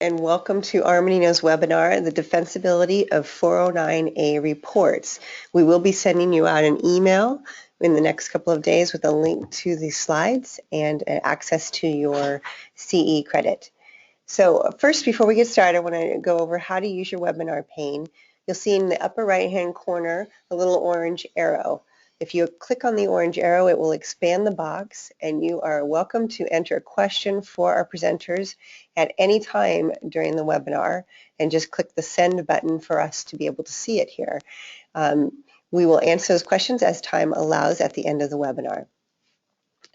and welcome to Armanino's webinar, The Defensibility of 409A Reports. We will be sending you out an email in the next couple of days with a link to the slides and access to your CE credit. So first, before we get started, I want to go over how to use your webinar pane. You'll see in the upper right-hand corner a little orange arrow. If you click on the orange arrow, it will expand the box, and you are welcome to enter a question for our presenters at any time during the webinar, and just click the send button for us to be able to see it here. We will answer those questions as time allows at the end of the webinar.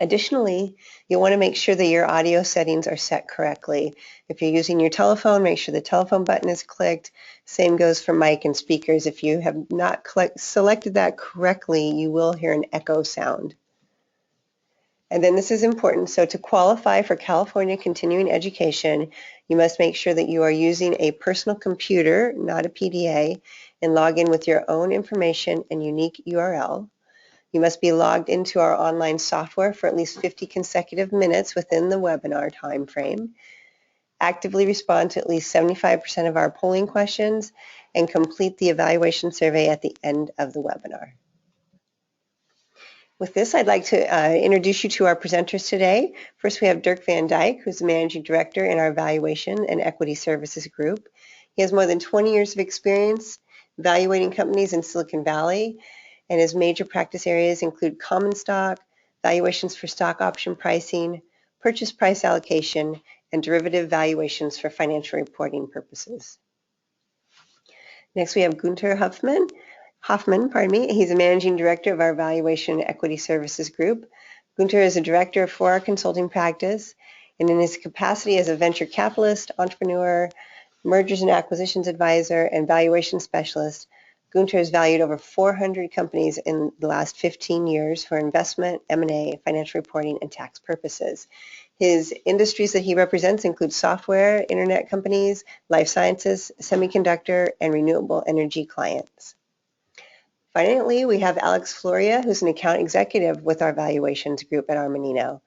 Additionally, you'll want to make sure that your audio settings are set correctly. If you're using your telephone, make sure the telephone button is clicked. Same goes for mic and speakers. If you have not selected that correctly, you will hear an echo sound. And then this is important. So to qualify for California continuing education, you must make sure that you are using a personal computer, not a PDA, and log in with your own information and unique URL. You must be logged into our online software for at least 50 consecutive minutes within the webinar time frame, actively respond to at least 75% of our polling questions, and complete the evaluation survey at the end of the webinar. With this, I'd like to introduce you to our presenters today. First, we have Dirk Van Dyke, who's the Managing Director in our Valuation and Equity Services Group. He has more than 20 years of experience evaluating companies in Silicon Valley, and his major practice areas include common stock, valuations for stock option pricing, purchase price allocation, and derivative valuations for financial reporting purposes. Next, we have Gunther Hoffman. He's a Managing Director of our Valuation Equity Services Group. Gunther is a director for our consulting practice, and in his capacity as a venture capitalist, entrepreneur, mergers and acquisitions advisor, and valuation specialist, Gunther has valued over 400 companies in the last 15 years for investment, M&A, financial reporting, and tax purposes. His industries that he represents include software, internet companies, life sciences, semiconductor, and renewable energy clients. Finally, we have Alex Floria, who's an account executive with our valuations group at Armanino.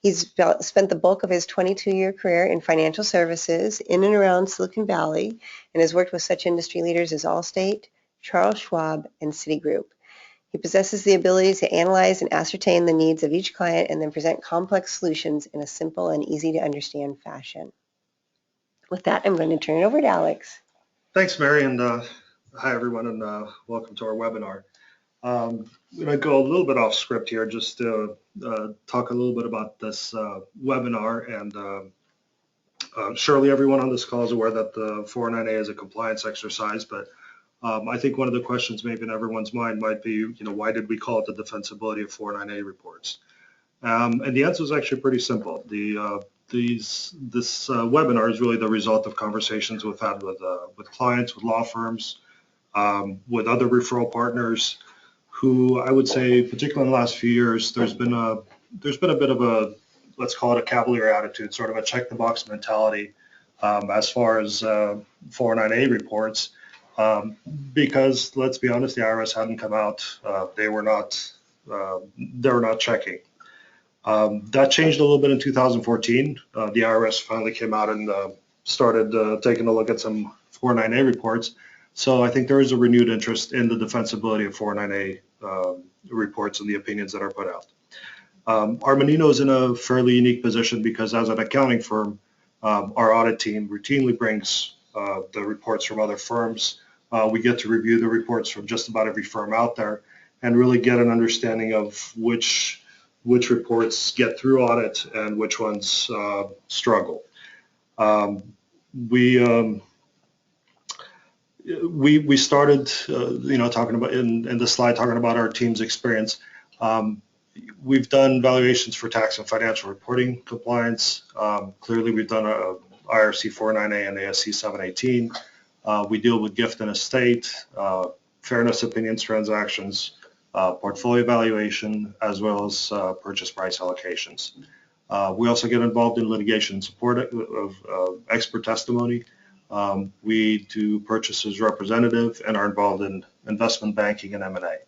He's spent the bulk of his 22-year career in financial services in and around Silicon Valley and has worked with such industry leaders as Allstate, Charles Schwab, and Citigroup. He possesses the ability to analyze and ascertain the needs of each client and then present complex solutions in a simple and easy to understand fashion. With that, I'm going to turn it over to Alex. Thanks, Mary, and hi everyone, and welcome to our webinar. I'm going to go a little bit off script here just to talk a little bit about this webinar, and surely everyone on this call is aware that the 409A is a compliance exercise, but I think one of the questions maybe in everyone's mind might be, why did we call it the defensibility of 409A reports? And the answer is actually pretty simple. This webinar is really the result of conversations we've had with clients, with law firms, with other referral partners, who I would say, particularly in the last few years, there's been a bit of a, let's call it a cavalier attitude, sort of a check the box mentality as far as 409A reports. Because let's be honest, the IRS hadn't come out. They were not checking. That changed a little bit in 2014. The IRS finally came out and started taking a look at some 409A reports. So I think there is a renewed interest in the defensibility of 409A reports and the opinions that are put out. Armanino is in a fairly unique position because as an accounting firm, our audit team routinely brings the reports from other firms. We get to review the reports from just about every firm out there and really get an understanding of which reports get through audit and which ones struggle. We started, talking about in the slide, talking about our team's experience. We've done valuations for tax and financial reporting compliance. Clearly, we've done a IRC 409A and ASC 718. We deal with gift and estate, fairness opinions transactions, portfolio valuation, as well as purchase price allocations. We also get involved in litigation support of expert testimony. We do purchases representative and are involved in investment banking and M&A.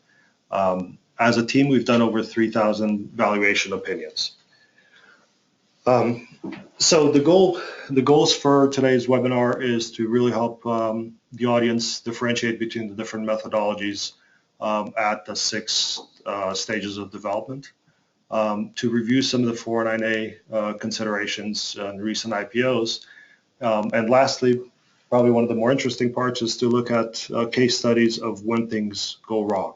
As a team, we've done over 3,000 valuation opinions. So the goals for today's webinar is to really help the audience differentiate between the different methodologies at the 6 stages of development, to review some of the 409A considerations and recent IPOs, and lastly, probably one of the more interesting parts is to look at case studies of when things go wrong.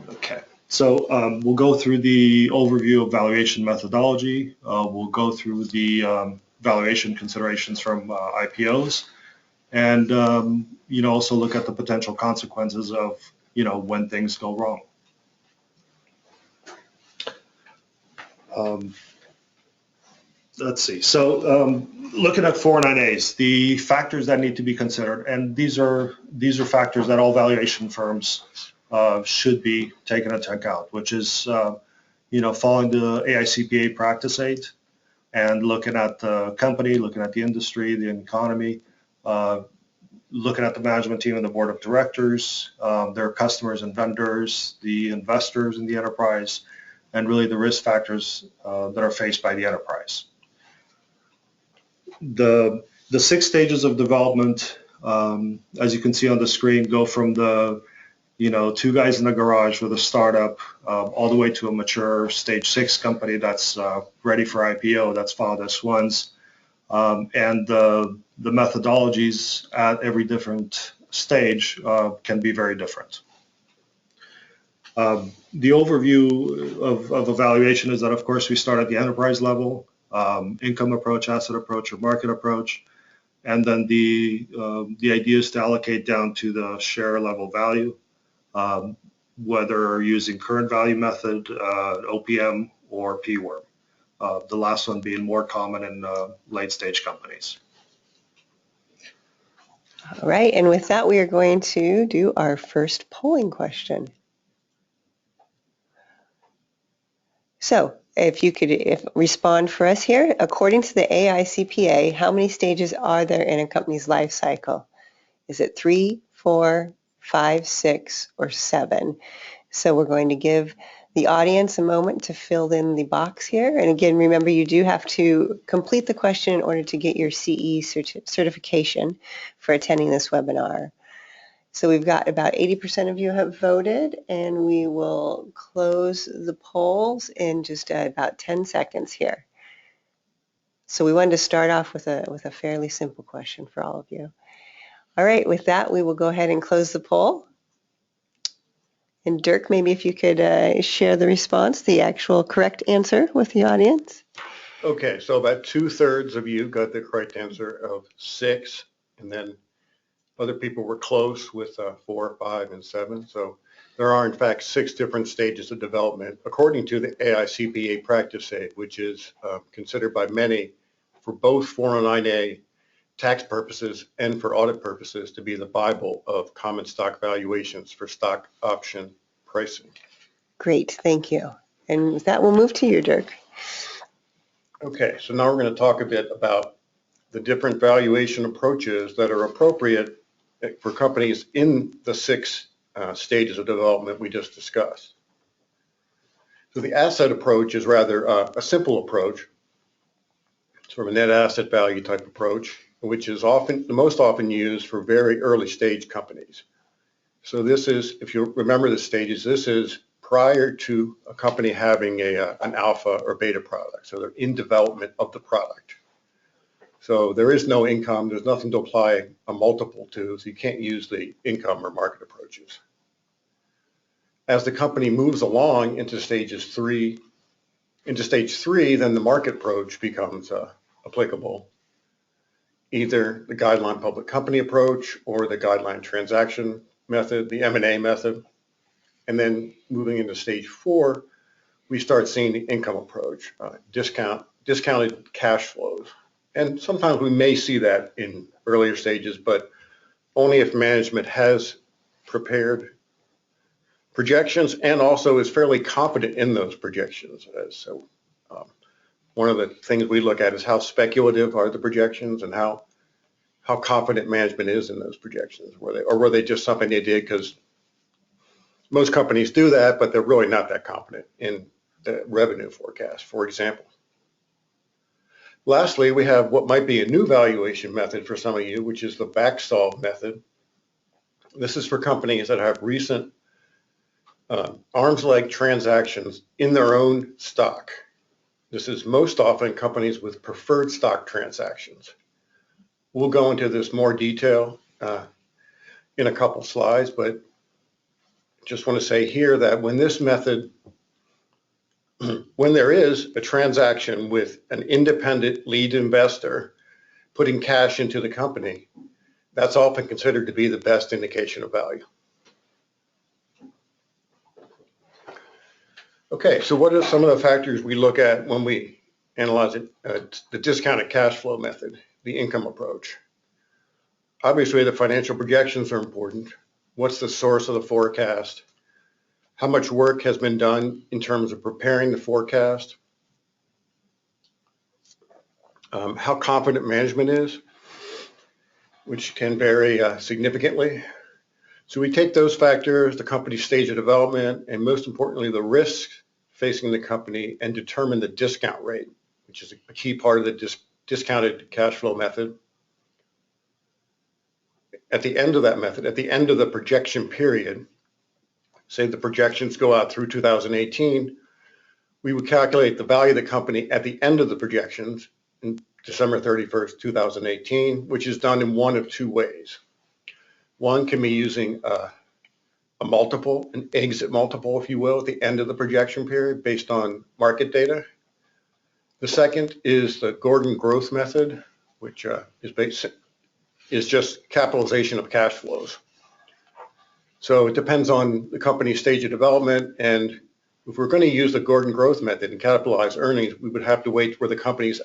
Okay. So we'll go through the overview of valuation methodology. We'll go through the valuation considerations from IPOs, and also look at the potential consequences of when things go wrong. Let's see. So looking at 409As, the factors that need to be considered, and these are factors that all valuation firms should be taken into account, which is, following the AICPA practice 8 and looking at the company, looking at the industry, the economy, looking at the management team and the board of directors, their customers and vendors, the investors in the enterprise, and really the risk factors that are faced by the enterprise. The 6 stages of development, as you can see on the screen, go from the 2 guys in the garage with a startup, all the way to a mature stage 6 company that's ready for IPO, that's filed S-1s, and the methodologies at every different stage can be very different. The overview of evaluation is that, of course, we start at the enterprise level, income approach, asset approach, or market approach, and then the idea is to allocate down to the share level value, whether using current value method, OPM, or PWORM, the last one being more common in late stage companies. All right, and with that, we are going to do our first polling question. So if you could respond for us here, according to the AICPA, how many stages are there in a company's life cycle? Is it 3, 4, 5, 6, or 7? So we're going to give the audience a moment to fill in the box here. And again, remember, you do have to complete the question in order to get your CE certification for attending this webinar. So we've got about 80% of you have voted, and we will close the polls in just about 10 seconds here. So we wanted to start off with a fairly simple question for all of you. All right, with that, we will go ahead and close the poll. And Dirk, maybe if you could share the response, the actual correct answer with the audience. Okay, so about 2/3 of you got the correct answer of 6, and then other people were close with 4, 5, and 7. So there are, in fact, 6 different stages of development, according to the AICPA practice aid, which is considered by many for both 409A tax purposes and for audit purposes to be the Bible of common stock valuations for stock option pricing. Great, thank you. And with that, we'll move to you, Dirk. Okay, so now we're going to talk a bit about the different valuation approaches that are appropriate for companies in the 6 stages of development we just discussed. So the asset approach is rather a simple approach. It's sort of a net asset value type approach, which is the most often used for very early stage companies. So this is, if you remember the stages, this is prior to a company having an alpha or beta product. So they're in development of the product. So there is no income, there's nothing to apply a multiple to, so you can't use the income or market approaches. As the company moves along into stage 3, then the market approach becomes applicable. Either the guideline public company approach or the guideline transaction method, the M&A method. And then moving into stage 4, we start seeing the income approach, discounted cash flows. And sometimes we may see that in earlier stages, but only if management has prepared projections and also is fairly confident in those projections. So one of the things we look at is how speculative are the projections and how confident management is in those projections. Were they just something they did because most companies do that, but they're really not that confident in the revenue forecast, for example. Lastly, we have what might be a new valuation method for some of you, which is the backsolve method. This is for companies that have recent arm's length transactions in their own stock. This is most often companies with preferred stock transactions. We'll go into this more detail in a couple slides, but just want to say here that when this method, when there is a transaction with an independent lead investor putting cash into the company, that's often considered to be the best indication of value. Okay, so what are some of the factors we look at when we analyze the discounted cash flow method, the income approach? Obviously, the financial projections are important. What's the source of the forecast? How much work has been done in terms of preparing the forecast? How confident management is, which can vary significantly. So we take those factors, the company's stage of development, and most importantly, the risks facing the company, and determine the discount rate, which is a key part of the discounted cash flow method. At the end of that method, at the end of the projection period, say the projections go out through 2018, we would calculate the value of the company at the end of the projections in December 31st, 2018, which is done in one of two ways. One can be using a multiple, an exit multiple, if you will, at the end of the projection period based on market data. The second is the Gordon growth method, which is just capitalization of cash flows. So it depends on the company's stage of development, and if we're going to use the Gordon growth method and capitalize earnings, we would have to wait where the company's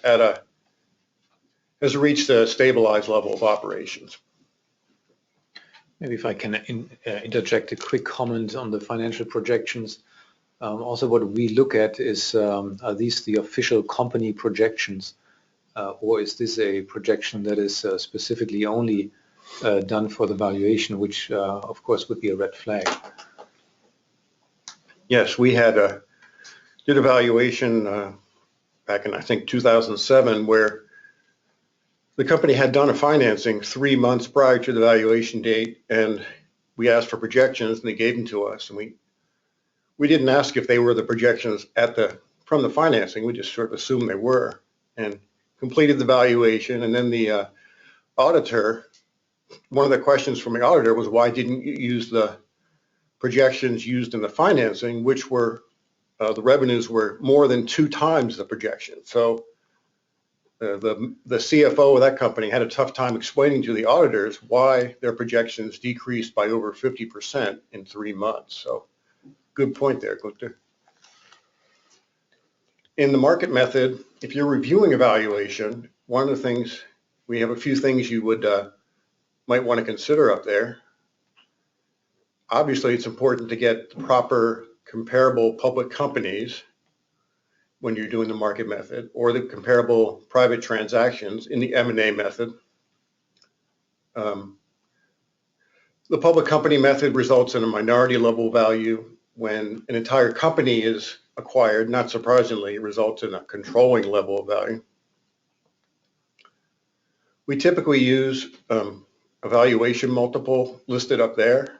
has reached a stabilized level of operations. Maybe if I can interject a quick comment on the financial projections. Also, what we look at is, are these the official company projections, or is this a projection that is specifically only done for the valuation, which of course would be a red flag? Yes, we did a valuation back in, I think, 2007, where the company had done a financing 3 months prior to the valuation date, and we asked for projections, and they gave them to us. And we didn't ask if they were the projections from the financing. We just sort of assumed they were, and completed the valuation. And then the auditor, one of the questions from the auditor was, why didn't you use the projections used in the financing, which were the revenues were more than 2 times the projection? So the CFO of that company had a tough time explaining to the auditors why their projections decreased by over 50% in 3 months. So good point there, Gunther. In the market method, if you're reviewing a valuation, one of the things, we have a few things you might want to consider up there. Obviously, it's important to get the proper comparable public companies when you're doing the market method, or the comparable private transactions in the M&A method. The public company method results in a minority level value. When an entire company is acquired, not surprisingly, it results in a controlling level of value. We typically use a valuation multiple listed up there,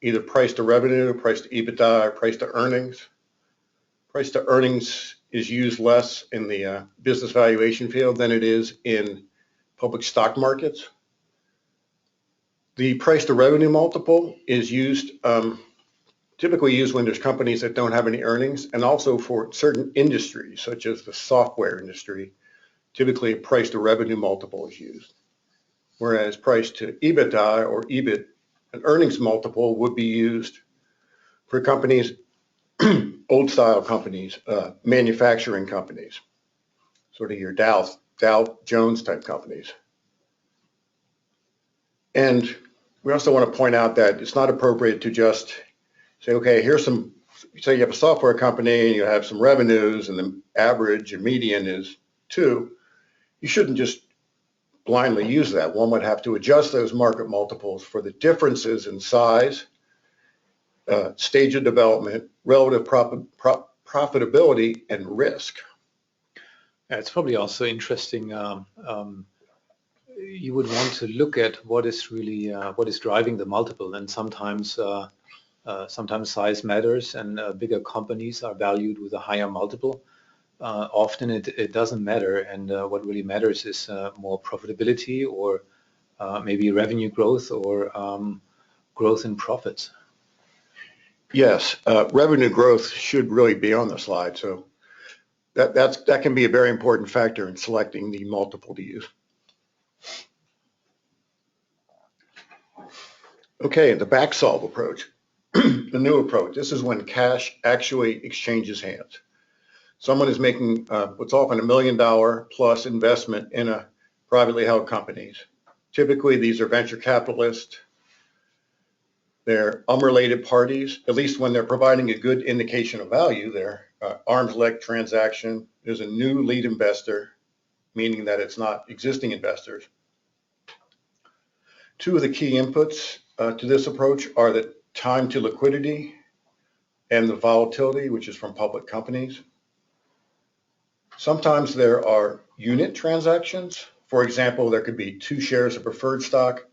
either price to revenue, price to EBITDA, or price to earnings. Price to earnings is used less in the business valuation field than it is in public stock markets. The price to revenue multiple is used, typically used when there's companies that don't have any earnings, and also for certain industries, such as the software industry. Typically, a price to revenue multiple is used. Whereas price to EBITDA or EBIT, an earnings multiple, would be used for companies, old style companies, manufacturing companies, sort of your Dow Jones type companies. And we also want to point out that it's not appropriate to just say, okay, here's some, say you have a software company and you have some revenues and the average and median is 2. You shouldn't just blindly use that. One would have to adjust those market multiples for the differences in size, stage of development, relative profitability and risk. It's probably also interesting. You would want to look at what is really what is driving the multiple, and sometimes size matters, and bigger companies are valued with a higher multiple. Often it doesn't matter, and what really matters is more profitability, or maybe revenue growth, or growth in profits. Yes, revenue growth should really be on the slide, so that can be a very important factor in selecting the multiple to use. Okay, the back solve approach, the new approach. This is when cash actually exchanges hands. Someone is making what's often $1 million plus investment in a privately held companies. Typically, these are venture capitalists. They're unrelated parties, at least when they're providing a good indication of value. They're arm's length transaction. There's a new lead investor, meaning that it's not existing investors. Two of the key inputs to this approach are the time to liquidity and the volatility, which is from public companies. Sometimes there are unit transactions. For example, there could be 2 shares of preferred stock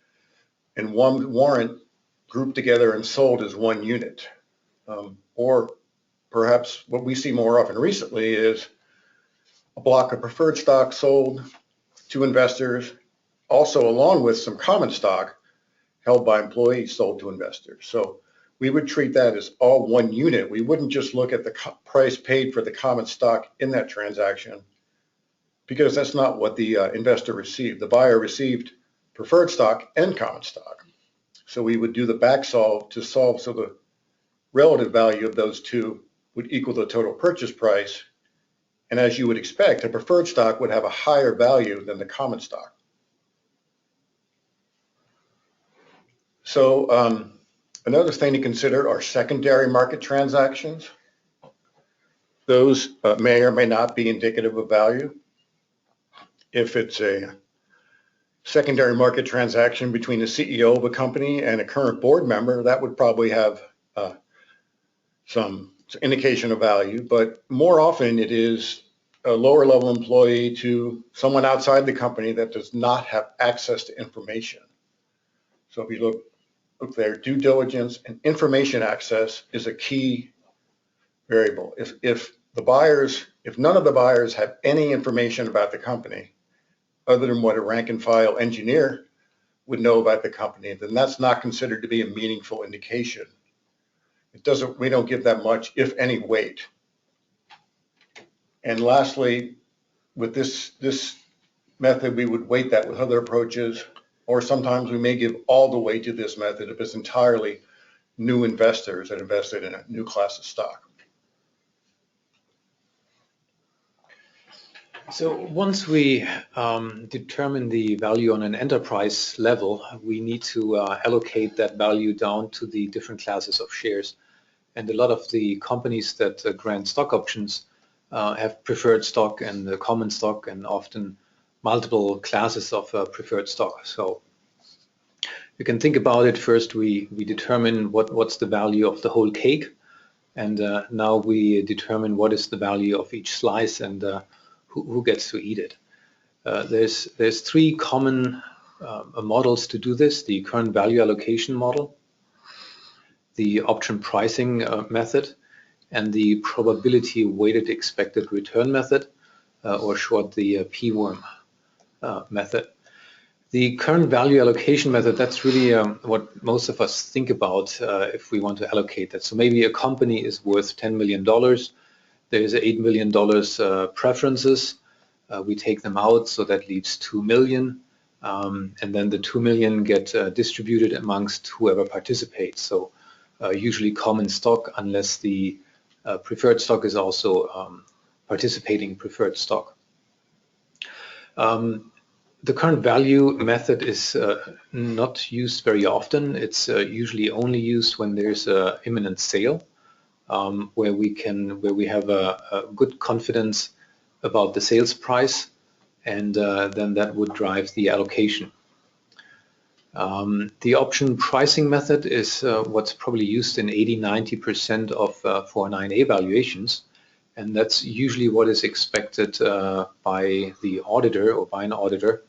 and 1 warrant grouped together and sold as 1 unit. Or perhaps what we see more often recently is a block of preferred stock sold to investors, also along with some common stock held by employees sold to investors. So we would treat that as all 1 unit. We wouldn't just look at the price paid for the common stock in that transaction, because that's not what the investor received. The buyer received preferred stock and common stock. So we would do the back solve to solve so the relative value of those two would equal the total purchase price. And as you would expect, a preferred stock would have a higher value than the common stock. So another thing to consider are secondary market transactions. Those may or may not be indicative of value. If it's a secondary market transaction between the CEO of a company and a current board member, that would probably have some indication of value, but more often it is a lower level employee to someone outside the company that does not have access to information. So if you look there, due diligence and information access is a key variable. If none of the buyers have any information about the company, other than what a rank and file engineer would know about the company, then that's not considered to be a meaningful indication. We don't give that much, if any, weight. And lastly, with this method, we would weight that with other approaches, or sometimes we may give all the weight to this method if it's entirely new investors that invested in a new class of stock. So once we determine the value on an enterprise level, we need to allocate that value down to the different classes of shares. And a lot of the companies that grant stock options have preferred stock and common stock, and often multiple classes of preferred stock. So you can think about it. First, we determine what's the value of the whole cake, and now we determine what is the value of each slice, and who gets to eat it. There's 3 common models to do this: the current value allocation model, the option pricing method, and the probability weighted expected return method, or short, the P-worm method. The current value allocation method, that's really what most of us think about if we want to allocate that. So maybe a company is worth $10 million. There's $8 million preferences. We take them out, so that leaves $2 million. And then the $2 million get distributed amongst whoever participates. So usually common stock, unless the preferred stock is also participating preferred stock. The current value method is not used very often. It's usually only used when there's an imminent sale, where we have a good confidence about the sales price, and then that would drive the allocation. The option pricing method is what's probably used in 80–90% of 409A valuations, And that's usually what is expected by the auditor or by an auditor.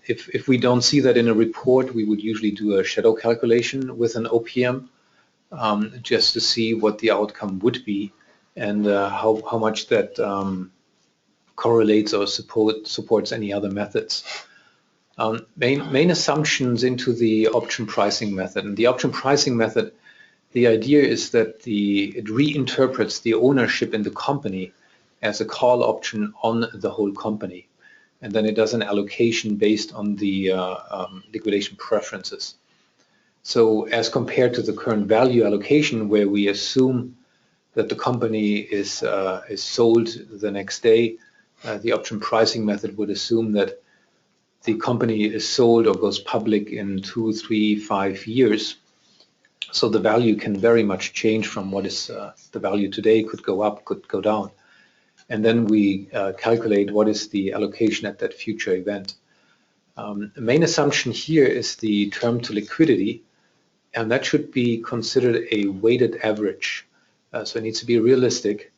If we don't see that in a report, we would usually do a shadow calculation with an OPM just to see what the outcome would be and how much that correlates or supports any other methods. Main assumptions into the option pricing method. And the option pricing method, the idea is that it reinterprets the ownership in the company as a call option on the whole company. And then it does an allocation based on the liquidation preferences. So as compared to the current value allocation, where we assume that the company is sold the next day, the option pricing method would assume that the company is sold or goes public in 2, 3, 5 years. So the value can very much change from what is the value today, could go up, could go down. And then we calculate what is the allocation at that future event. The main assumption here is the term to liquidity, and that should be considered a weighted average. So it needs to be realistic.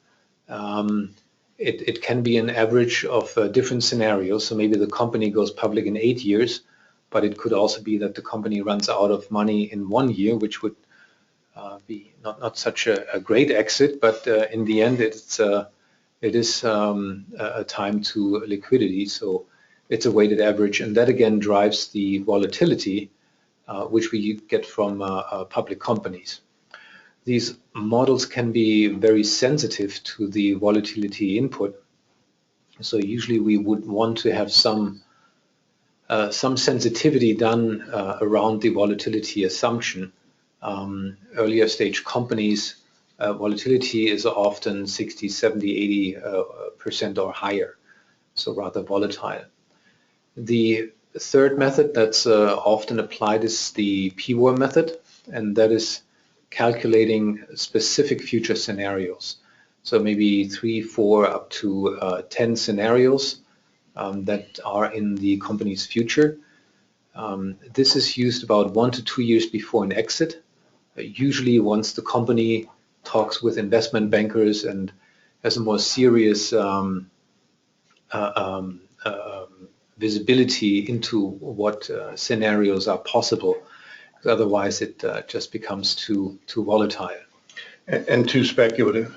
It can be an average of different scenarios. So maybe the company goes public in 8 years, but it could also be that the company runs out of money in 1 year, which would be not such a great exit, but in the end it is a time to liquidity. So it's a weighted average, and that again drives the volatility which we get from public companies. These models can be very sensitive to the volatility input. So usually we would want to have some sensitivity done around the volatility assumption. Earlier stage companies, volatility is often 60, 70, 80% or higher, so rather volatile. The third method that's often applied is the PWOR method, and that is calculating specific future scenarios. So maybe 3, 4, up to 10 scenarios that are in the company's future. This is used about 1 to 2 years before an exit. Usually once the company talks with investment bankers and has a more serious visibility into what scenarios are possible. Otherwise it just becomes too volatile. And too speculative.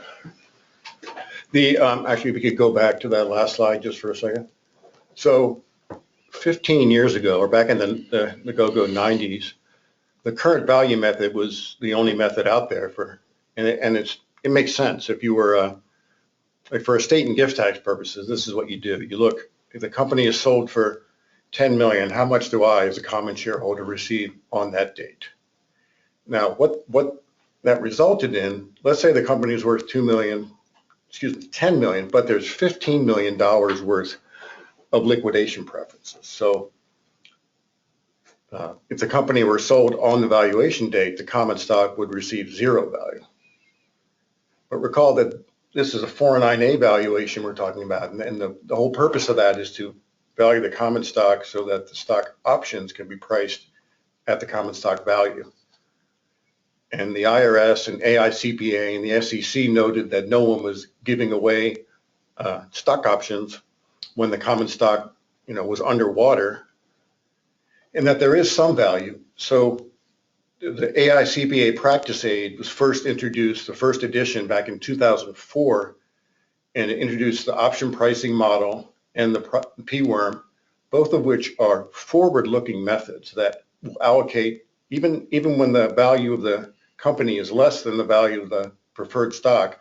Actually, we could go back to that last slide just for a second. So 15 years ago, or back in the go-go 90s, the current value method was the only method out there and it makes sense. If you were, like for estate and gift tax purposes, this is what you do. You look, if the company is sold for 10 million, how much do I as a common shareholder receive on that date? Now, what that resulted in, let's say the company is worth 10 million, but there's $15 million worth of liquidation preferences. So if the company were sold on the valuation date, the common stock would receive 0 value. But recall that this is a 409A valuation we're talking about, and the whole purpose of that is to value the common stock so that the stock options can be priced at the common stock value. And the IRS and AICPA and the SEC noted that no one was giving away stock options when the common stock, was underwater, and that there is some value. So the AICPA practice aid was first introduced, the first edition, back in 2004, and it introduced the option pricing model and the PWOR, both of which are forward-looking methods that will allocate, even when the value of the company is less than the value of the preferred stock,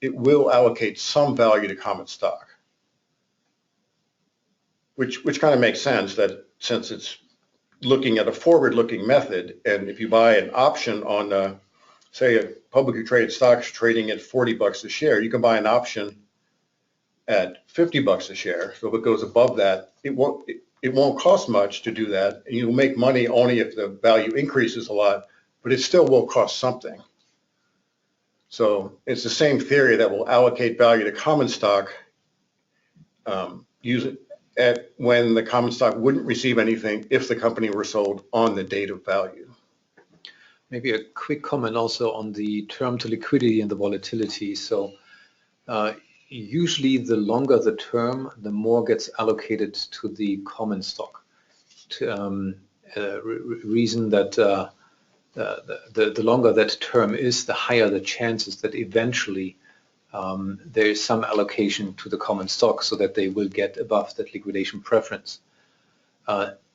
it will allocate some value to common stock, which kind of makes sense, that since it's looking at a forward-looking method, and if you buy an option on, say, a publicly traded stock's trading at $40 a share, you can buy an option at $50 a share. So if it goes above that, it won't cost much to do that, and you'll make money only if the value increases a lot, but it still will cost something. So it's the same theory that will allocate value to common stock, use it when the common stock wouldn't receive anything if the company were sold on the date of value. Maybe a quick comment also on the term to liquidity and the volatility. So Usually the longer the term, the more gets allocated to the common stock. Reason that the longer that term is, the higher the chances that eventually there is some allocation to the common stock so that they will get above that liquidation preference.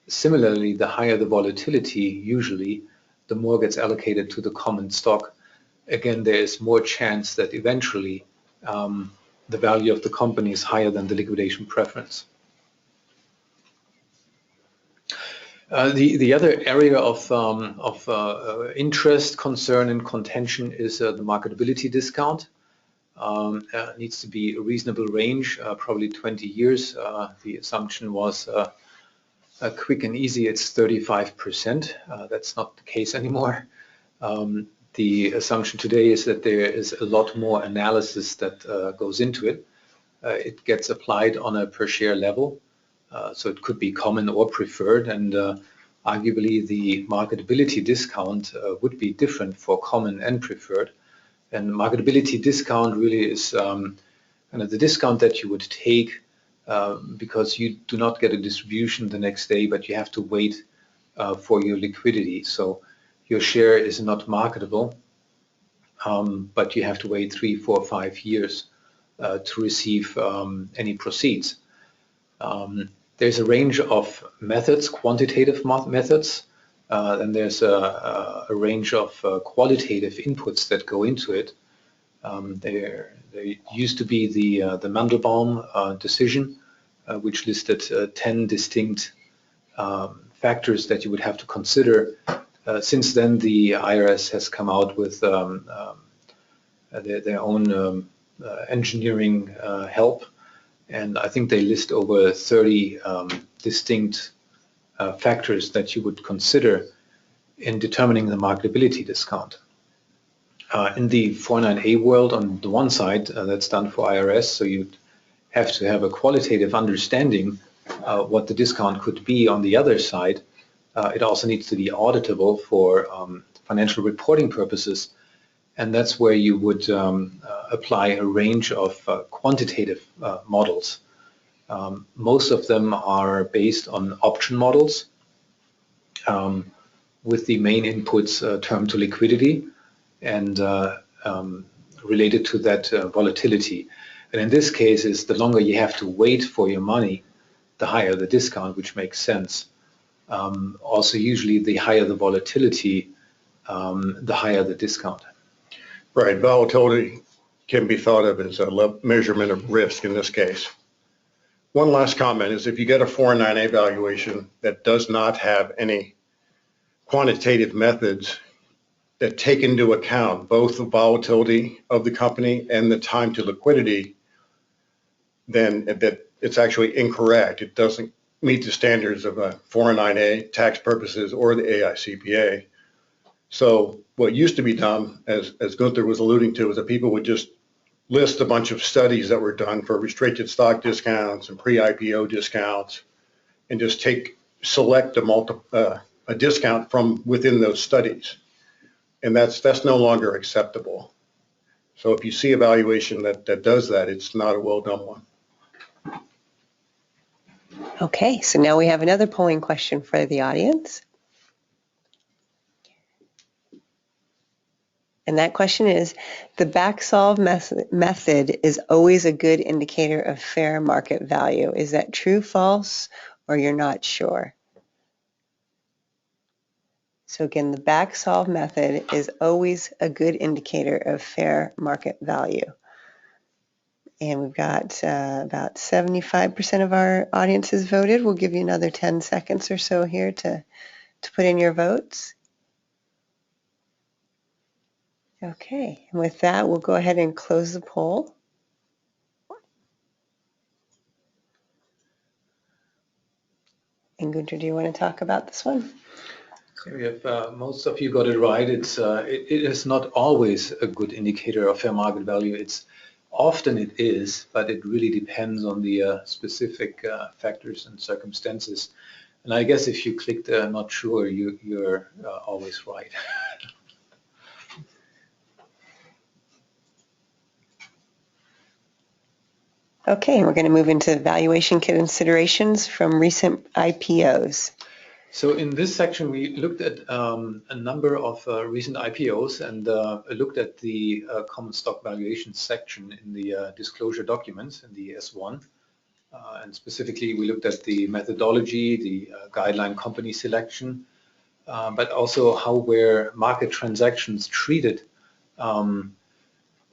Similarly, the higher the volatility, usually, the more gets allocated to the common stock. Again, there is more chance that eventually the value of the company is higher than the liquidation preference. The other area of interest, concern, and contention is the marketability discount. Needs to be a reasonable range, probably 20 years. The assumption was quick and easy, it's 35%. That's not the case anymore. The assumption today is that there is a lot more analysis that goes into it. It gets applied on a per share level. So it could be common or preferred, and arguably the marketability discount would be different for common and preferred. And marketability discount really is kind of the discount that you would take because you do not get a distribution the next day, but you have to wait for your liquidity. So your share is not marketable, but you have to wait 3, 4, 5 years to receive any proceeds. There's a range of methods, quantitative methods, and there's a range of qualitative inputs that go into it. There used to be the Mandelbaum decision, which listed 10 distinct factors that you would have to consider. Since then, the IRS has come out with their own engineering help, and I think they list over 30 distinct factors that you would consider in determining the marketability discount. In the 49A world, on the one side, that's done for IRS, so you'd have to have a qualitative understanding what the discount could be. On the other side, it also needs to be auditable for financial reporting purposes, and that's where you would apply a range of quantitative models. Most of them are based on option models with the main inputs term to liquidity and related to that volatility. And in this case, is the longer you have to wait for your money, the higher the discount, which makes sense. Also, usually the higher the volatility, the higher the discount. Right, volatility can be thought of as a measurement of risk in this case. One last comment is if you get a 409A valuation that does not have any quantitative methods that take into account both the volatility of the company and the time to liquidity, then that it's actually incorrect. It doesn't meet the standards of a 409A tax purposes or the AICPA. So what used to be done, as Gunther was alluding to, is that people would just list a bunch of studies that were done for restricted stock discounts and pre-IPO discounts and just select a discount from within those studies. And that's no longer acceptable. So if you see a valuation that does that, it's not a well done one. Okay, so now we have another polling question for the audience. And that question is, the back-solve method is always a good indicator of fair market value. Is that true, false, or you're not sure? So again, the back-solve method is always a good indicator of fair market value. And we've got about 75% of our audience has voted. We'll give you another 10 seconds or so here to put in your votes. Okay, and with that, we'll go ahead and close the poll. And Gunther, do you want to talk about this one? If most of you got it right, it is not always a good indicator of fair market value. Often it is, but it really depends on the specific factors and circumstances. And I guess if you clicked not sure, you're always right. Okay, and we're going to move into valuation considerations from recent IPOs. So in this section, we looked at a number of recent IPOs and looked at the common stock valuation section in the disclosure documents in the S-1. And specifically, we looked at the methodology, the guideline company selection, but also how were market transactions treated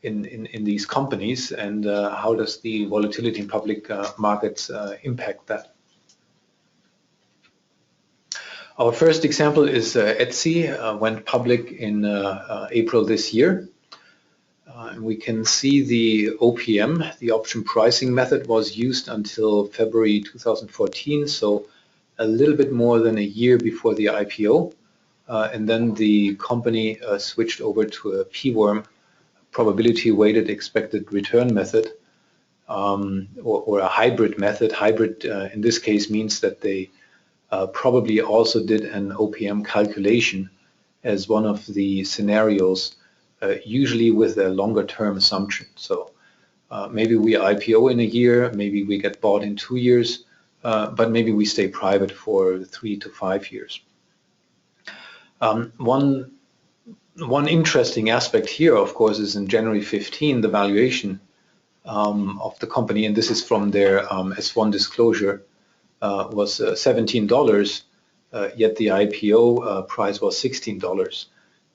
in these companies, and how does the volatility in public markets impact that. Our first example is Etsy, went public in April this year. And we can see the OPM, the option pricing method, was used until February 2014, so a little bit more than a year before the IPO. And then the company switched over to a PWORM, probability weighted expected return method, or a hybrid method. Hybrid in this case means that they probably also did an OPM calculation as one of the scenarios, usually with a longer term assumption. So maybe we IPO in a year, maybe we get bought in 2 years, but maybe we stay private for 3 to 5 years. One interesting aspect here, of course, is in January 15, the valuation of the company, and this is from their S1 disclosure, was $17, yet the IPO price was $16,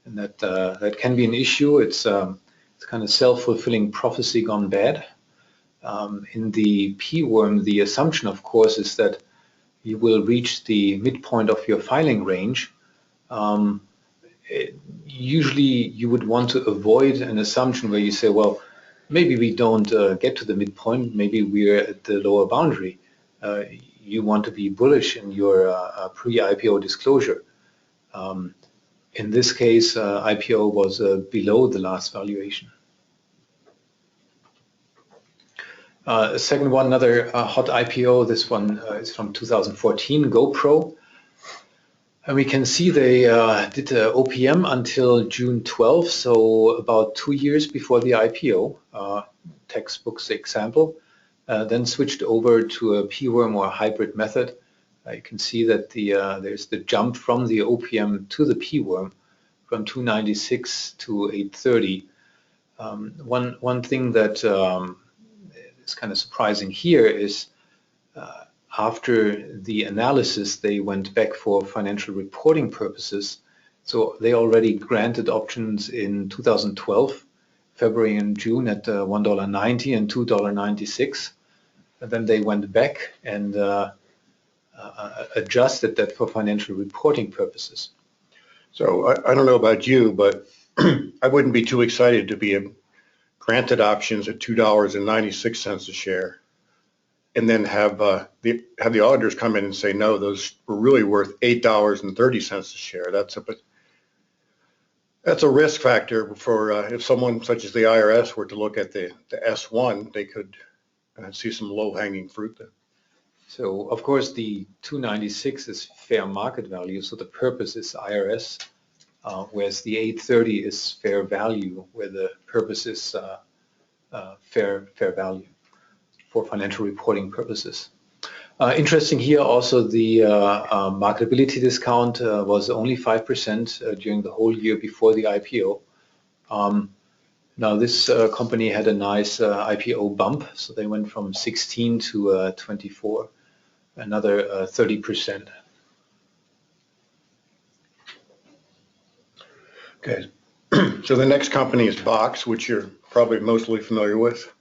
and that can be an issue. It's kind of self-fulfilling prophecy gone bad. In the PWORM, the assumption, of course, is that you will reach the midpoint of your filing range. Usually you would want to avoid an assumption where you say, well, maybe we don't get to the midpoint, maybe we're at the lower boundary. You want to be bullish in your pre-IPO disclosure. In this case, IPO was below the last valuation. Second one, another hot IPO. This one is from 2014, GoPro. And we can see they did OPM until June 12, so about 2 years before the IPO, textbook's example, then switched over to a PWORM or a hybrid method. You can see that there's the jump from the OPM to the PWORM from 296 to 830. One thing that is kind of surprising here is after the analysis, they went back for financial reporting purposes. So they already granted options in 2012, February and June at $1.90 and $2.96. And then they went back and adjusted that for financial reporting purposes. So I don't know about you, but I wouldn't be too excited to be granted options at $2.96 a share, and then have the auditors come in and say, no, those were really worth $8.30 a share. That's a risk factor for if someone such as the IRS were to look at the S1, they could see some low-hanging fruit there. So of course the 296 is fair market value, so the purpose is IRS, whereas the 830 is fair value, where the purpose is fair value for financial reporting purposes. Interesting here also, the marketability discount was only 5% during the whole year before the IPO. Now this company had a nice IPO bump, so they went from 16 to 24, another 30%. Okay, so the next company is Box, which you're probably mostly familiar with.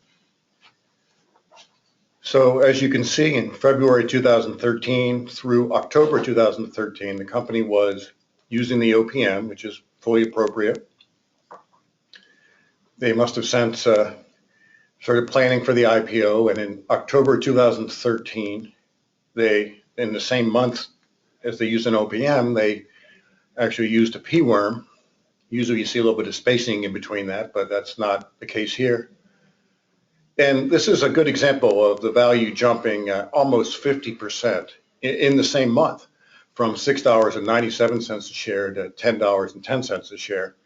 So as you can see, in February 2013 through October 2013, the company was using the OPM, which is fully appropriate. They must have since started planning for the IPO, and in October 2013, in the same month as they used an OPM, they actually used a PWORM. Usually you see a little bit of spacing in between that, but that's not the case here. And this is a good example of the value jumping almost 50% in the same month, from $6.97 a share to $10.10 a share,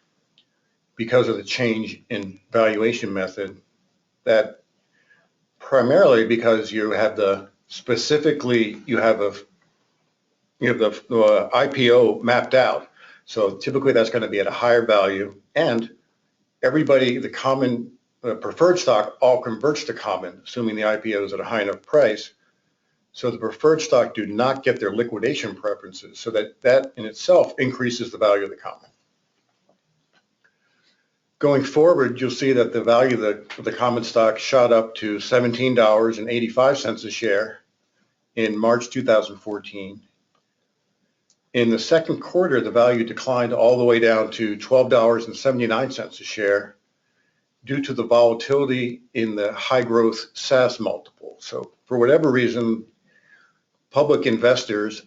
because of the change in valuation method that primarily because you have the IPO mapped out. So typically that's going to be at a higher value, and everybody, the common preferred stock all converts to common, assuming the IPO is at a high enough price. So the preferred stock do not get their liquidation preferences. So that in itself increases the value of the common. Going forward, you'll see that the value of the common stock shot up to $17.85 a share in March 2014. In the second quarter, the value declined all the way down to $12.79 a share due to the volatility in the high growth SaaS multiple. So for whatever reason, public investors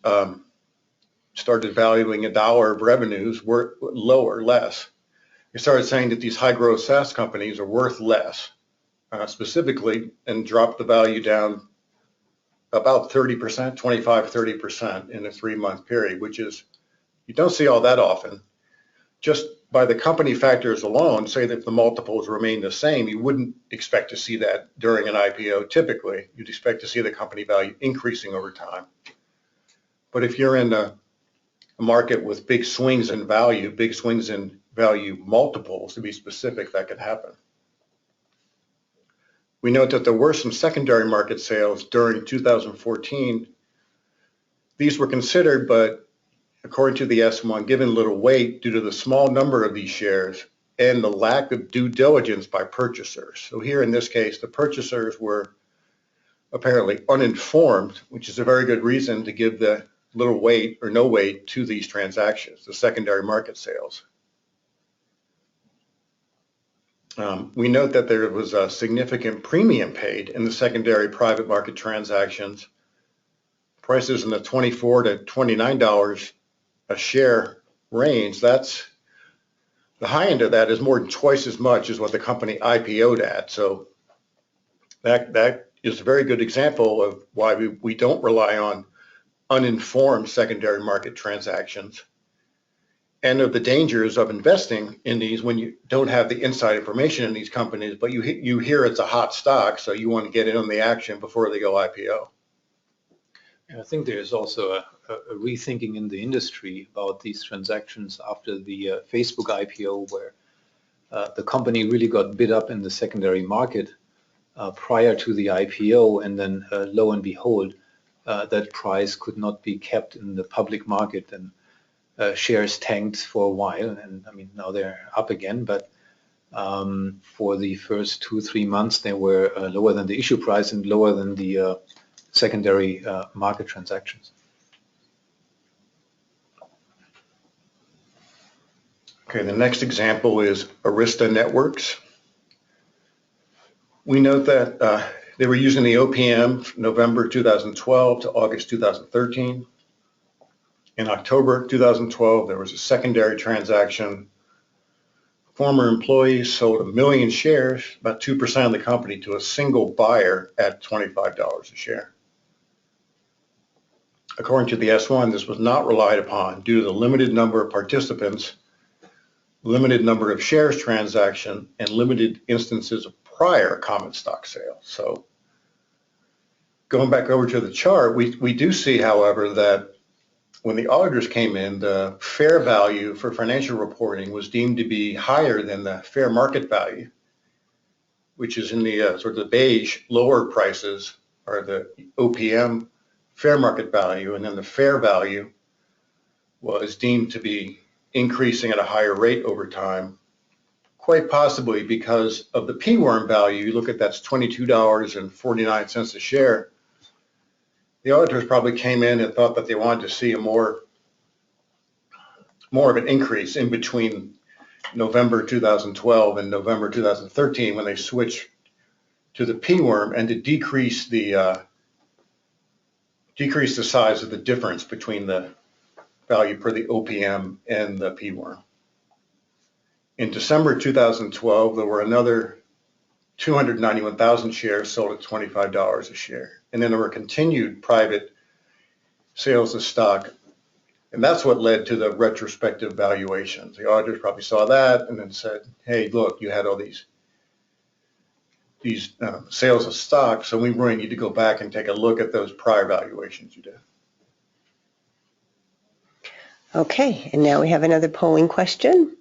started valuing $1 of revenues were less. They started saying that these high growth SaaS companies are worth less, specifically, and dropped the value down about 30%, 25-30% in a 3-month period, which is, you don't see all that often. Just by the company factors alone, say that the multiples remain the same, you wouldn't expect to see that during an IPO. Typically, you'd expect to see the company value increasing over time. But if you're in a market with big swings in value multiples, to be specific, that could happen. We note that there were some secondary market sales during 2014. These were considered, but according to the S-1, given little weight due to the small number of these shares and the lack of due diligence by purchasers. So here in this case, the purchasers were apparently uninformed, which is a very good reason to give the little weight or no weight to these transactions, the secondary market sales. We note that there was a significant premium paid in the secondary private market transactions. Prices in the $24 to $29 a share range. That's the high end of that is more than twice as much as what the company IPO'd at. So that is a very good example of why we don't rely on uninformed secondary market transactions, and of the dangers of investing in these when you don't have the inside information in these companies, but you hear it's a hot stock, so you want to get in on the action before they go IPO. And I think there's also a rethinking in the industry about these transactions after the Facebook IPO, where the company really got bid up in the secondary market prior to the IPO, and then lo and behold, that price could not be kept in the public market, and shares tanked for a while, and I mean now they're up again, but for the first 2-3 months they were lower than the issue price and lower than the secondary market transactions. Okay, the next example is Arista Networks. We note that they were using the OPM from November 2012 to August 2013. In October 2012, there was a secondary transaction. Former employees sold 1 million shares, about 2% of the company, to a single buyer at $25 a share. According to the S-1, this was not relied upon due to the limited number of participants, limited number of shares transaction, and limited instances of prior common stock sales. So going back over to the chart, we do see, however, that when the auditors came in, the fair value for financial reporting was deemed to be higher than the fair market value, which is in the sort of the beige lower prices, or the OPM fair market value, and then the fair value was deemed to be increasing at a higher rate over time, quite possibly because of the P-worm value. You look at that's $22.49 a share. The auditors probably came in and thought that they wanted to see a more of an increase in between November 2012 and November 2013 when they switched to the P-worm, and to decrease the size of the difference between the value per the OPM and the P-worm. In December 2012, there were another 291,000 shares sold at $25 a share. And then there were continued private sales of stock, and that's what led to the retrospective valuations. The auditors probably saw that and then said, hey, look, you had all these these sales of stock, so we really need to go back and take a look at those prior valuations you did. Okay, and now we have another polling question.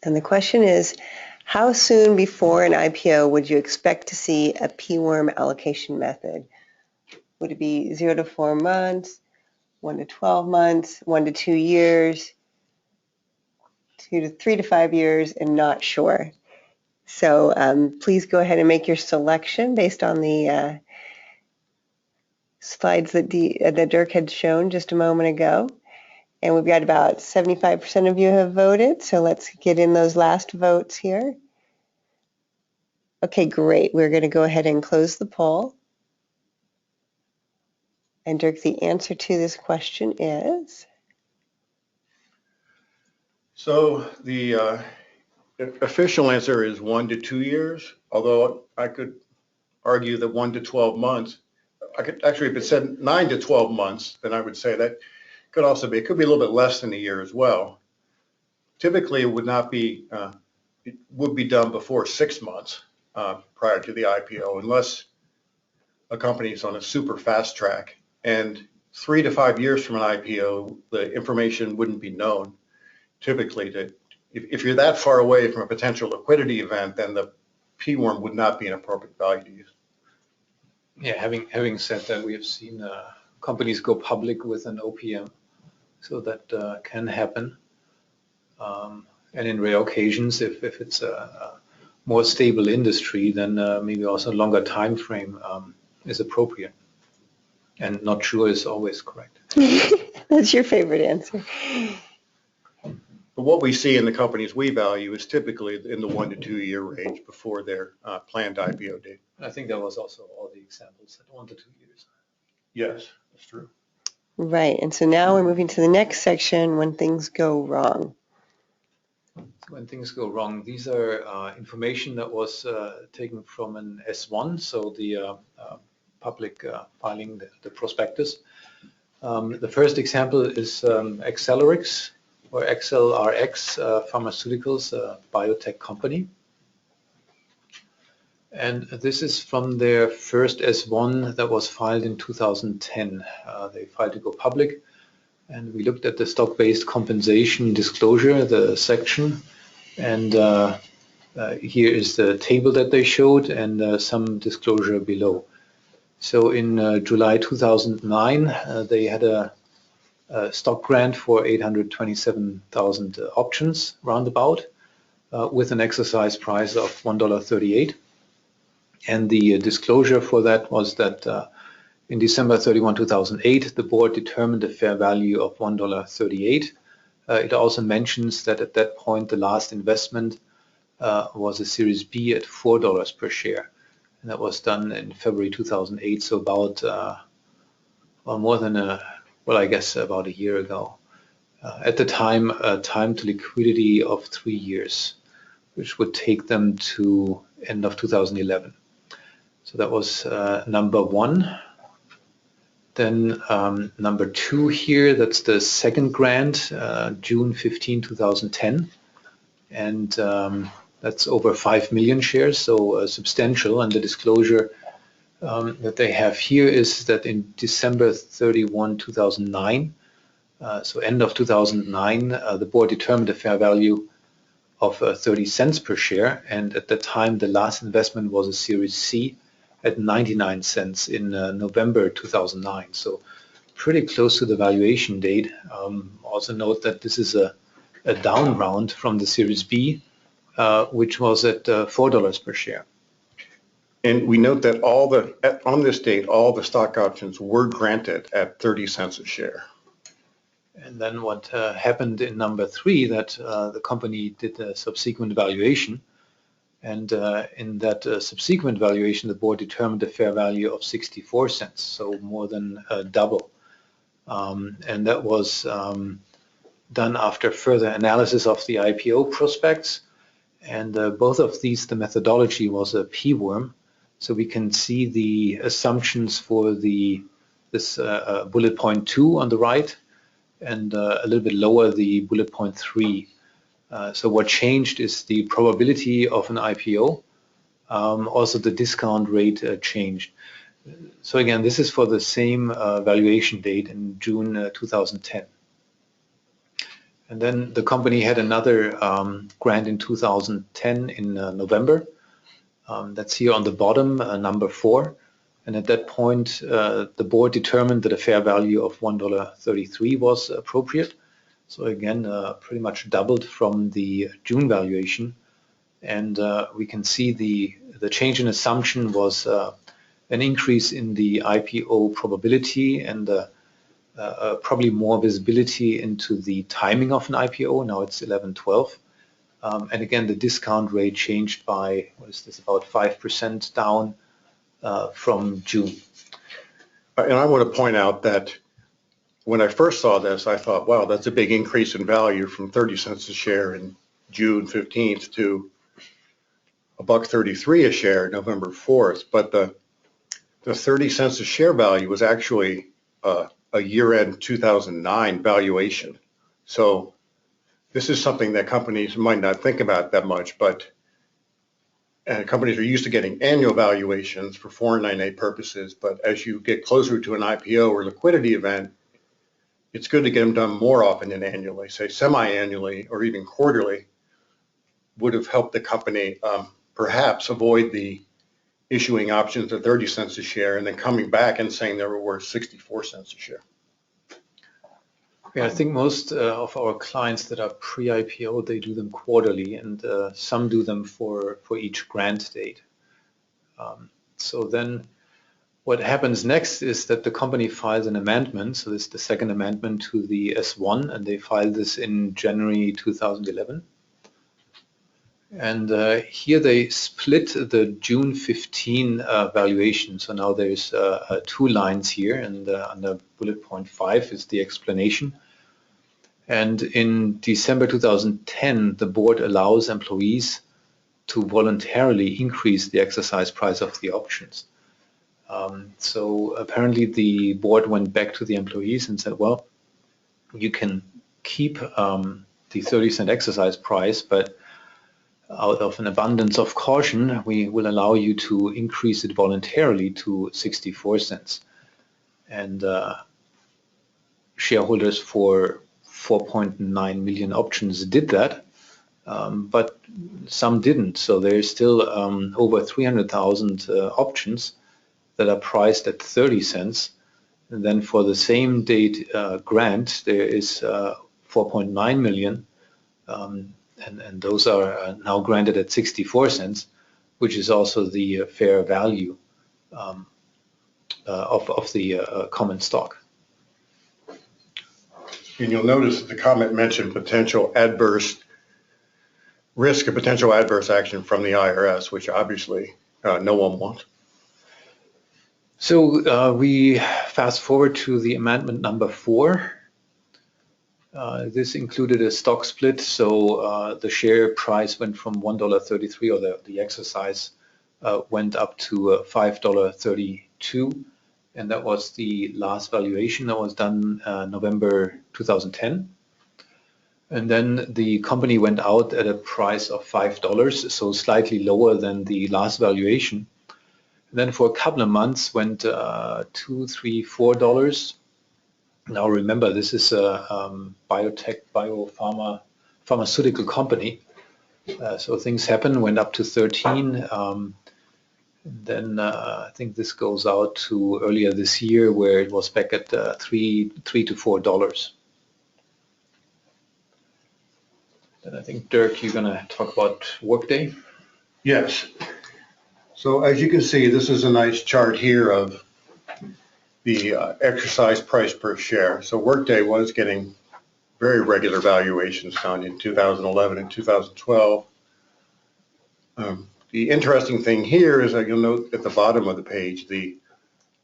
And the question is, how soon before an IPO would you expect to see a PWORM allocation method? Would it be 0 to 4 months, 1 to 12 months, 1 to 2 years, 2 to 3 to 5 years, and not sure? So please go ahead and make your selection based on the slides that Dirk had shown just a moment ago. And we've got about 75% of you have voted, so let's get in those last votes here. Okay, great. We're going to go ahead and close the poll. And Dirk, the answer to this question is? So the official answer is 1 to 2 years, although I could argue that 1 to 12 months. I could actually, if it said 9 to 12 months, then I would say that could also be, it could be a little bit less than a year as well. Typically, it would not be, it would be done before 6 months prior to the IPO, unless a company is on a super fast track. And 3 to 5 years from an IPO, the information wouldn't be known. Typically, if you're that far away from a potential liquidity event, then the PWORM would not be an appropriate value to use. Yeah, having said that, we have seen companies go public with an OPM, so that can happen. And in rare occasions, if it's a more stable industry, then maybe also a longer time frame is appropriate. And not sure is always correct. That's your favorite answer. But what we see in the companies we value is typically in the 1 to 2 year range before their planned IPO date. I think that was also all the examples at 1 to 2 years. Yes, that's true. Right, and so now we're moving to the next section, when things go wrong. When things go wrong, these are information that was taken from an S-1, so the public filing, the prospectus. The first example is AcelRx, or AcelRx Pharmaceuticals, a biotech company. And this is from their first S-1 that was filed in 2010. They filed to go public, and we looked at the stock-based compensation disclosure, the section, and here is the table that they showed and some disclosure below. So in July 2009, they had a stock grant for 827,000 options roundabout with an exercise price of $1.38. And the disclosure for that was that in December 31, 2008, the board determined a fair value of $1.38. It also mentions that at that point, the last investment was a Series B at $4 per share. And that was done in February 2008, so about, well, more than I guess about a year ago. At the time, time to liquidity of 3 years, which would take them to end of 2011. So that was number one. Then number two here, that's the second grant, June 15, 2010. And that's over 5 million shares, so substantial. And the disclosure that they have here is that in December 31, 2009, so end of 2009, the board determined a fair value of 30 cents per share. And at that time, the last investment was a Series C at 99 cents in November 2009. So pretty close to the valuation date. Also note that this is a down round from the Series B, which was at $4 per share. And we note that on this date, all the stock options were granted at 30 cents a share. And then what happened in number three, that the company did a subsequent valuation. And in that subsequent valuation, the board determined a fair value of 64 cents, so more than double. And that was done after further analysis of the IPO prospects. And both of these, the methodology was a PWORM. So we can see the assumptions for this bullet point 2 on the right, and a little bit lower the bullet point 3. So what changed is the probability of an IPO. Also the discount rate changed. So again, this is for the same valuation date in June 2010. And then the company had another grant in 2010 in November. That's here on the bottom, number 4. And at that point, the board determined that a fair value of $1.33 was appropriate. So again, pretty much doubled from the June valuation. And we can see the change in assumption was an increase in the IPO probability and probably more visibility into the timing of an IPO. Now it's 11/12. And again, the discount rate changed by, what is this, about 5% down from June. And I want to point out that when I first saw this, I thought, wow, that's a big increase in value from 30 cents a share in June 15th to $1.33 a share November 4th. But the 30 cents a share value was actually a year-end 2009 valuation. So this is something that companies might not think about that much, but companies are used to getting annual valuations for 498 purposes, but as you get closer to an IPO or liquidity event, it's good to get them done more often than annually, say semi-annually or even quarterly would have helped the company perhaps avoid the issuing options at 30 cents a share and then coming back and saying they were worth 64 cents a share. Yeah, I think most of our clients that are pre-IPO, they do them quarterly, and some do them for each grant date. So then what happens next is that the company files an amendment. So this is the second amendment to the S-1, and they filed this in January 2011. And here they split the June 15 valuation. So now there's 2 lines here, and under bullet point 5 is the explanation. And in December 2010, the board allows employees to voluntarily increase the exercise price of the options. So apparently the board went back to the employees and said, well, you can keep the 30-cent exercise price, but out of an abundance of caution, we will allow you to increase it voluntarily to 64 cents. And shareholders for 4.9 million options did that, but some didn't. So there's still over 300,000 options that are priced at 30 cents. And then for the same date grant, there is 4.9 million. And those are now granted at 64 cents, which is also the fair value of the common stock. And you'll notice that the comment mentioned potential adverse risk of potential adverse action from the IRS, which obviously no one wants. So we fast forward to the amendment number 4. This included a stock split, so the share price went from $1.33, or the exercise went up to $5.32, and that was the last valuation that was done November 2010. And then the company went out at a price of $5, so slightly lower than the last valuation. And then for a couple of months went $2, $3, $4. Now remember, this is a biotech, pharmaceutical company. So things happen, went up to 13. Then I think this goes out to earlier this year where it was back at $3 to $4. Then I think, Dirk, you're going to talk about Workday. Yes. So as you can see, this is a nice chart here of the exercise price per share. So Workday was getting very regular valuations done in 2011 and 2012. The interesting thing here is that you'll note at the bottom of the page, the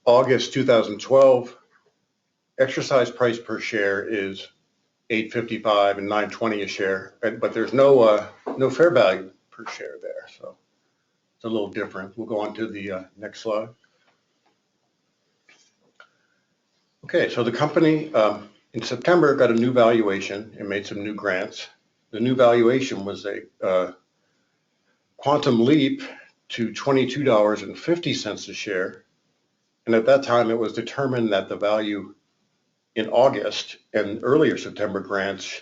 August 2012 exercise price per share is $8.55 and $9.20 a share, but there's no fair value per share there. So it's a little different. We'll go on to the next slide. Okay, so the company in September got a new valuation and made some new grants. the new valuation was a quantum leap to $22.50 a share. And at that time, it was determined that the value in August and earlier September grants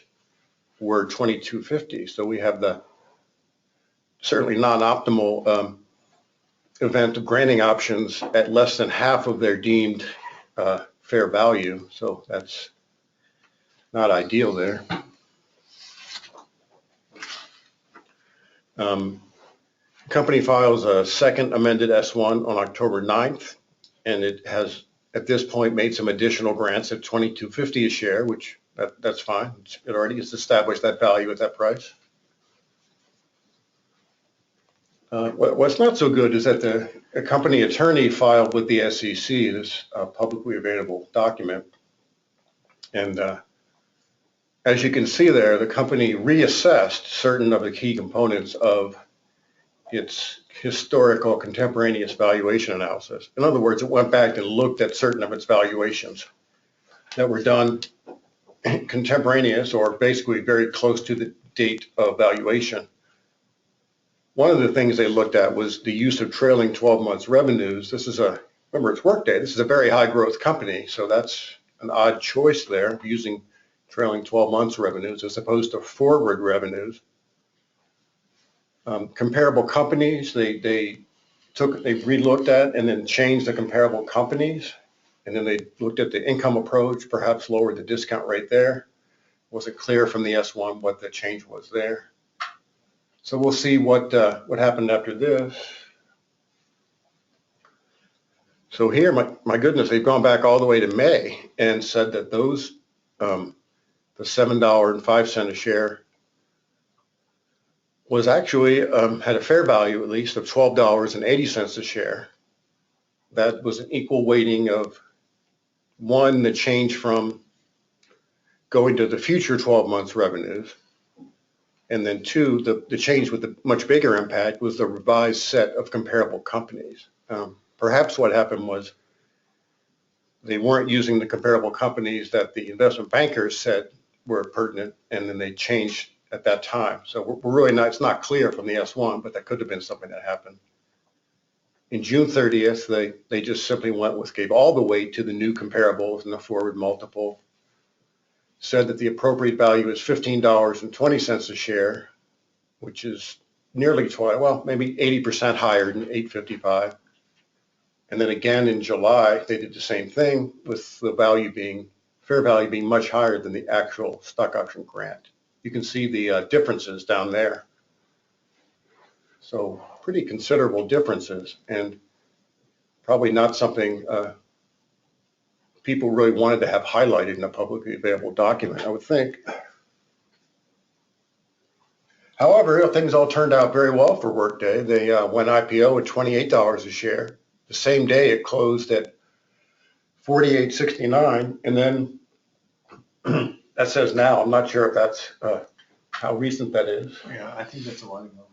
were $22.50. So we have the certainly non-optimal event of granting options at less than half of their deemed fair value. So that's not ideal there. Company files a second amended S-1 on October 9th, and it has at this point made some additional grants at $22.50 a share, which that's fine. It already has established that value at that price. What's not so good is that the company attorney filed with the SEC this publicly available document. And as you can see there, the company reassessed certain of the key components of its historical contemporaneous valuation analysis. In other words, it went back and looked at certain of its valuations that were done contemporaneous or basically very close to the date of valuation. One of the things they looked at was the use of trailing 12 months revenues. This is remember it's Workday, this is a very high growth company, so that's an odd choice there, using trailing 12 months revenues as opposed to forward revenues. Comparable companies, they re-looked at and then changed the comparable companies, and then they looked at the income approach, perhaps lowered the discount rate there. Wasn't clear from the S1 what the change was there. So we'll see what happened after this. So here, my goodness, they've gone back all the way to May and said that those, the $7.05 a share was actually, had a fair value at least of $12.80 a share. That was an equal weighting of, one, the change from going to the future 12 months revenues, and then two, the change with the much bigger impact was the revised set of comparable companies. Perhaps what happened was they weren't using the comparable companies that the investment bankers said were pertinent, and then they changed at that time. So we're really not, it's not clear from the S1, but that could have been something that happened. In June 30th, they just simply gave all the weight to the new comparables and the forward multiple, said that the appropriate value is $15.20 a share, which is nearly twice, well, maybe 80% higher than $8.55. And then again in July, they did the same thing with the fair value being much higher than the actual stock option grant. You can see the differences down there. So pretty considerable differences, and probably not something people really wanted to have highlighted in a publicly available document, I would think. However, things all turned out very well for Workday. They went IPO at $28 a share. The same day it closed at $48.69, and then that says now. I'm not sure if that's how recent that is. Yeah, I think that's a while ago.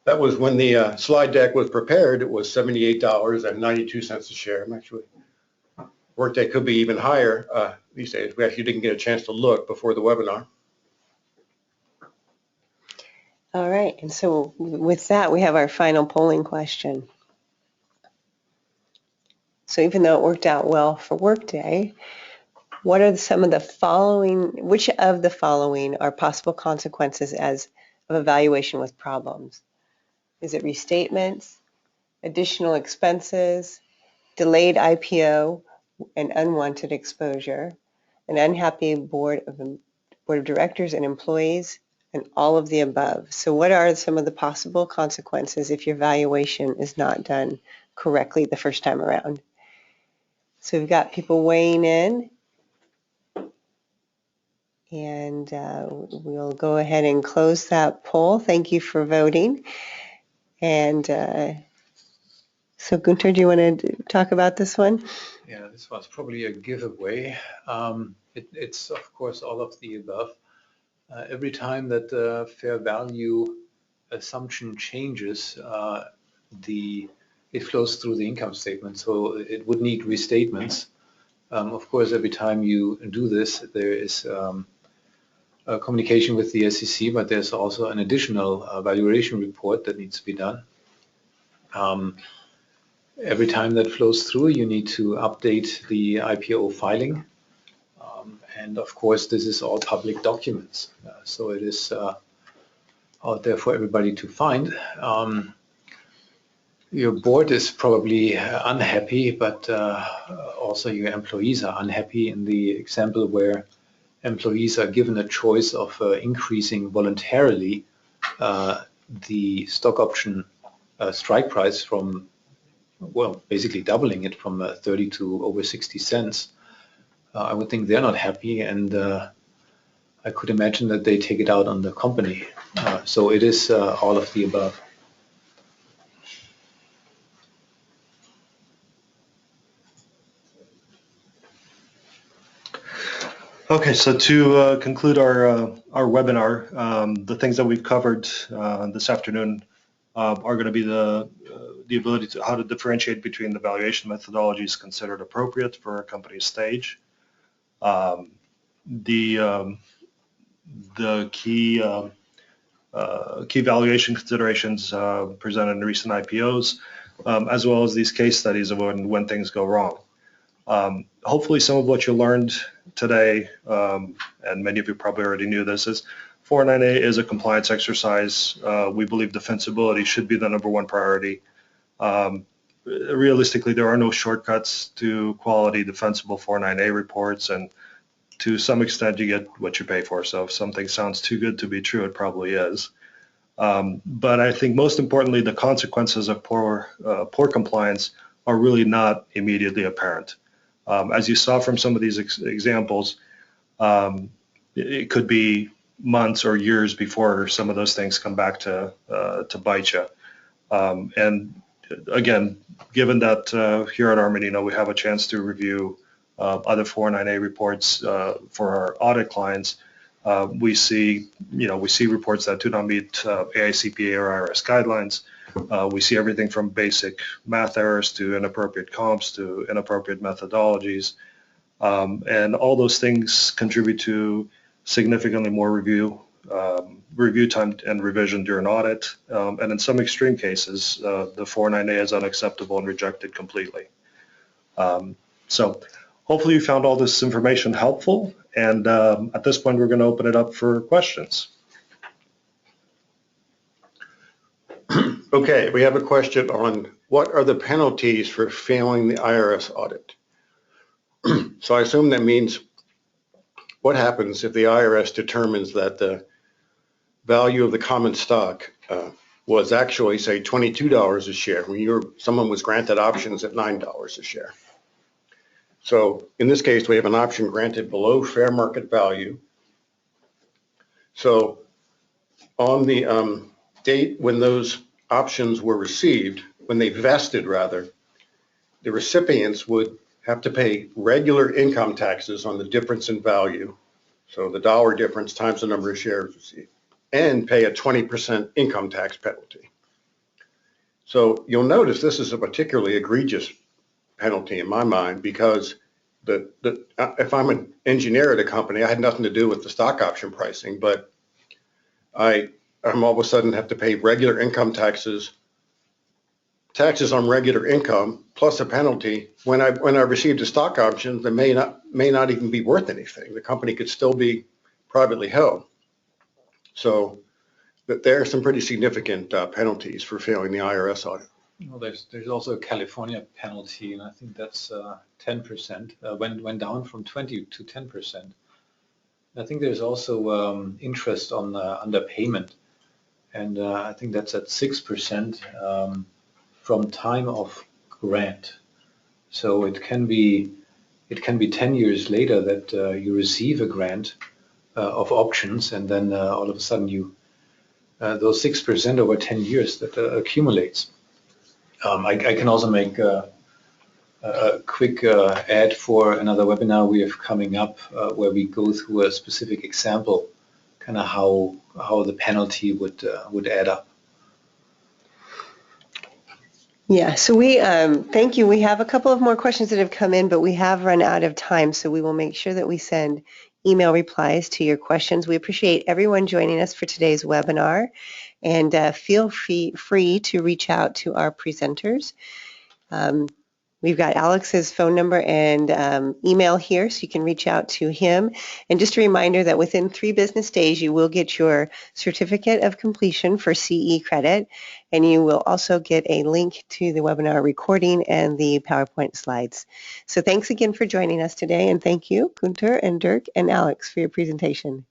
That was when the slide deck was prepared. It was $78.92 a share. I'm actually, Workday could be even higher these days. We actually didn't get a chance to look before the webinar. All right, and so with that, we have our final polling question. So even though it worked out well for Workday, what are some of the following, which of the following are possible consequences of a valuation with problems? Is it restatements, additional expenses, delayed IPO, and unwanted exposure, an unhappy board of directors and employees, and all of the above? So what are some of the possible consequences if your valuation is not done correctly the first time around? So we've got people weighing in, and we'll go ahead and close that poll. Thank you for voting. And so Gunther, do you want to talk about this one? Yeah, this was probably a giveaway. It's of course all of the above. Every time that the fair value assumption changes, it flows through the income statement, so it would need restatements. Of course, every time you do this, there is communication with the SEC, but there's also an additional valuation report that needs to be done. Every time that flows through, you need to update the IPO filing. And of course, this is all public documents. So it is out there for everybody to find. Your board is probably unhappy, but also your employees are unhappy in the example where employees are given a choice of increasing voluntarily the stock option strike price from, well, basically doubling it from 30 to over 60 cents. I would think they're not happy, and I could imagine that they take it out on the company. So it is all of the above. Okay, so to conclude our webinar, the things that we've covered this afternoon are going to be the ability to how to differentiate between the valuation methodologies considered appropriate for a company's stage, the key valuation considerations presented in recent IPOs, as well as these case studies of when things go wrong. Hopefully some of what you learned today, and many of you probably already knew this, is 409A is a compliance exercise. We believe defensibility should be the #1 priority. Realistically, there are no shortcuts to quality defensible 409A reports, and to some extent you get what you pay for. So if something sounds too good to be true, it probably is. But I think most importantly, the consequences of poor compliance are really not immediately apparent. As you saw from some of these examples, it could be months or years before some of those things come back to bite you. And again, given that here at Armanino we have a chance to review other 409A reports for our audit clients, we see reports that do not meet AICPA or IRS guidelines. We see everything from basic math errors to inappropriate comps to inappropriate methodologies. And all those things contribute to significantly more review time and revision during audit. And in some extreme cases, the 409A is unacceptable and rejected completely. So hopefully you found all this information helpful. And at this point, we're going to open it up for questions. Okay, we have a question on what are the penalties for failing the IRS audit? So I assume that means what happens if the IRS determines that the value of the common stock was actually, say, $22 a share when someone was granted options at $9 a share. So in this case, we have an option granted below fair market value. So on the date when those options were received, when they vested rather, the recipients would have to pay regular income taxes on the difference in value, so the dollar difference times the number of shares received, and pay a 20% income tax penalty. So you'll notice this is a particularly egregious penalty in my mind, because if I'm an engineer at a company, I had nothing to do with the stock option pricing, but I'm all of a sudden have to pay regular income taxes on regular income plus a penalty when I received a stock option that may not even be worth anything. The company could still be privately held. So there are some pretty significant penalties for failing the IRS audit. Well, there's also a California penalty, and I think that's 10%. Went down from 20 to 10%. I think there's also interest on underpayment, and I think that's at 6% from time of grant. So it can be 10 years later that you receive a grant of options, and then all of a sudden those 6% over 10 years that accumulates. I can also make a quick ad for another webinar we have coming up where we go through a specific example, kind of how the penalty would add up. Yeah, so we thank you. We have a couple of more questions that have come in, but we have run out of time, so we will make sure that we send email replies to your questions. We appreciate everyone joining us for today's webinar, and feel free to reach out to our presenters. We've got Alex's phone number and email here, so you can reach out to him. And just a reminder that within 3 business days, you will get your certificate of completion for CE credit, and you will also get a link to the webinar recording and the PowerPoint slides. So thanks again for joining us today, and thank you, Gunter and Dirk and Alex, for your presentation.